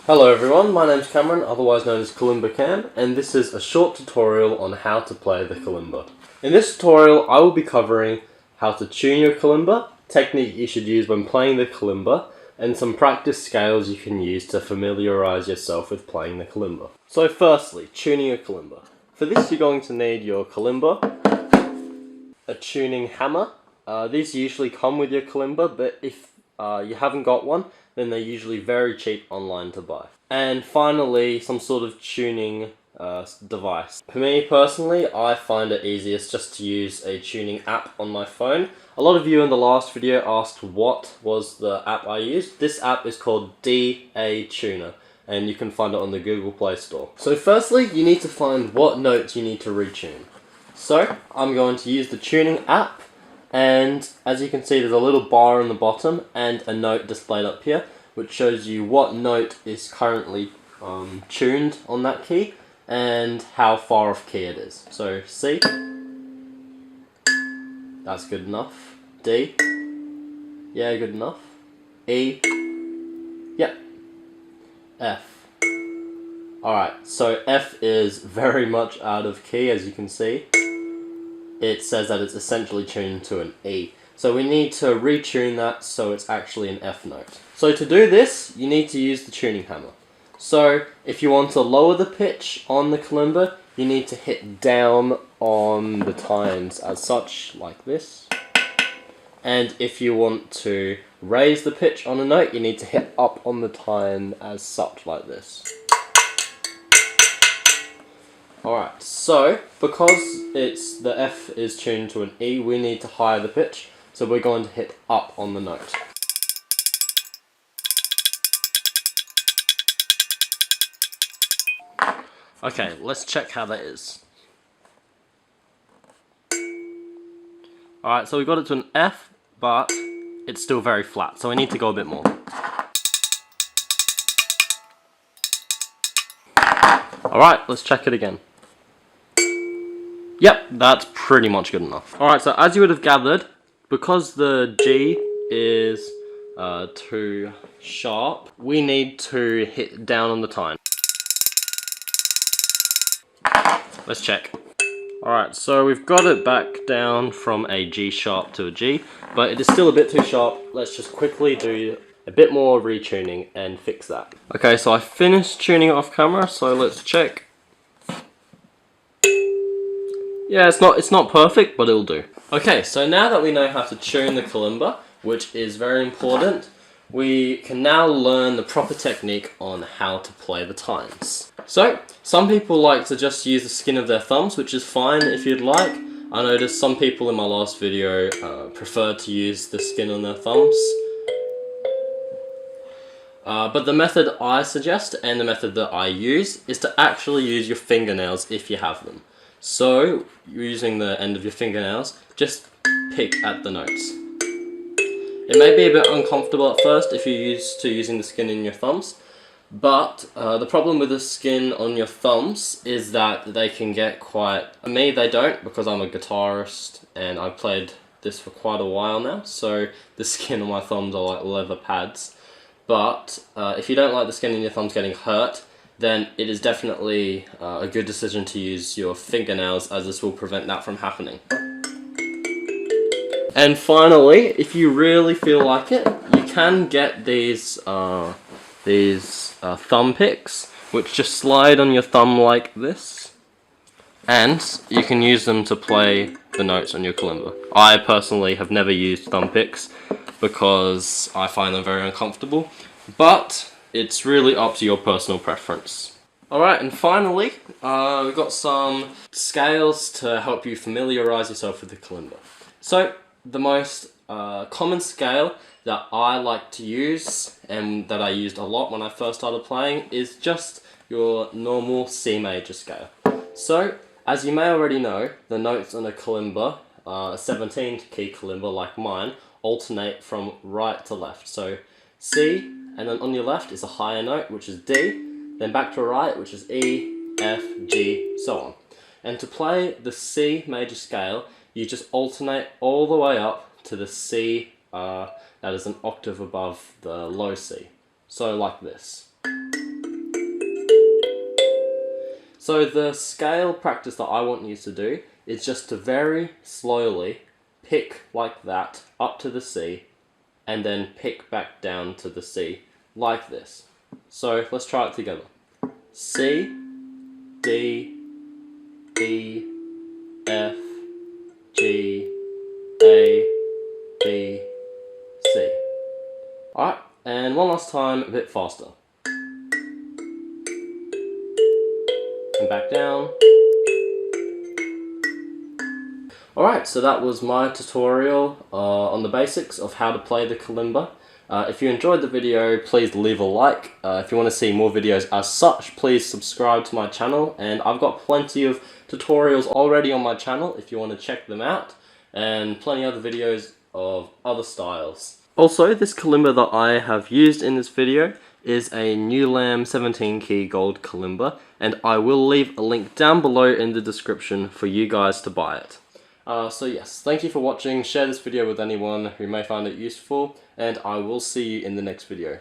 Hello everyone, my name's Cameron, otherwise known as Kalimba Cam, and this is a short tutorial on how to play the kalimba. In this tutorial, I will be covering how to tune your kalimba, technique you should use when playing the kalimba, and some practice scales you can use to familiarise yourself with playing the kalimba. So firstly, tuning a kalimba. For this you're going to need your kalimba, a tuning hammer. These usually come with your kalimba, but if you haven't got one, then they're usually very cheap online to buy. And finally, some sort of tuning device. For me personally, I find it easiest just to use a tuning app on my phone. A lot of you in the last video asked what was the app I used. This app is called DA Tuner, and you can find it on the Google Play Store. So firstly, you need to find what notes you need to retune. So I'm going to use the tuning app, and as you can see there's a little bar on the bottom and a note displayed up here which shows you what note is currently tuned on that key and how far off key it is. So C, that's good enough. D, yeah, good enough. E, yep. F. Alright, so F is very much out of key, as you can see. It says that it's essentially tuned to an E. So we need to retune that so it's actually an F note. So to do this, you need to use the tuning hammer. So if you want to lower the pitch on the kalimba, you need to hit down on the tines as such, like this. And if you want to raise the pitch on a note, you need to hit up on the tine as such, like this. Alright, so because the F is tuned to an E, we need to higher the pitch, so we're going to hit up on the note. Okay, let's check how that is. Alright, so we got it to an F, but it's still very flat, so we need to go a bit more. Alright, let's check it again. Yep, that's pretty much good enough. Alright, so as you would have gathered, because the G is too sharp, we need to hit down on the tine. Let's check. Alright, so we've got it back down from a G sharp to a G, but it is still a bit too sharp. Let's just quickly do a bit more retuning and fix that. Okay, so I finished tuning it off camera, so let's check. Yeah, it's not perfect, but it'll do. Okay, so now that we know how to tune the kalimba, which is very important, we can now learn the proper technique on how to play the tines. So, some people like to just use the skin of their thumbs, which is fine if you'd like. I noticed some people in my last video preferred to use the skin on their thumbs. But the method I suggest, and the method that I use, is to actually use your fingernails if you have them. So, using the end of your fingernails, just pick at the notes. It may be a bit uncomfortable at first if you're used to using the skin in your thumbs, but the problem with the skin on your thumbs is that they can get quite... Me, they don't, because I'm a guitarist and I've played this for quite a while now, so the skin on my thumbs are like leather pads. But if you don't like the skin in your thumbs getting hurt, then it is definitely a good decision to use your fingernails, as this will prevent that from happening. And finally, if you really feel like it, you can get these thumb picks, which just slide on your thumb like this, and you can use them to play the notes on your kalimba. I personally have never used thumb picks because I find them very uncomfortable, but it's really up to your personal preference. Alright, and finally, we've got some scales to help you familiarise yourself with the kalimba. So, the most common scale that I like to use, and that I used a lot when I first started playing, is just your normal C major scale. So, as you may already know, the notes on a kalimba, a 17th key kalimba like mine, alternate from right to left. So, C, and then on your left is a higher note, which is D, then back to right, which is E, F, G, so on. And to play the C major scale, you just alternate all the way up to the C that is an octave above the low C. So like this. So the scale practice that I want you to do is just to very slowly pick like that up to the C and then pick back down to the C like this. So let's try it together. C, D, E, F, G, A, B, C. Alright, and one last time, a bit faster. And back down. Alright, so that was my tutorial on the basics of how to play the kalimba. If you enjoyed the video, please leave a like. If you want to see more videos as such, please subscribe to my channel. And I've got plenty of tutorials already on my channel if you want to check them out. And plenty of other videos of other styles. Also, this kalimba that I have used in this video is a New Lamb 17 key gold kalimba. And I will leave a link down below in the description for you guys to buy it. So yes, thank you for watching, share this video with anyone who may find it useful, and I will see you in the next video.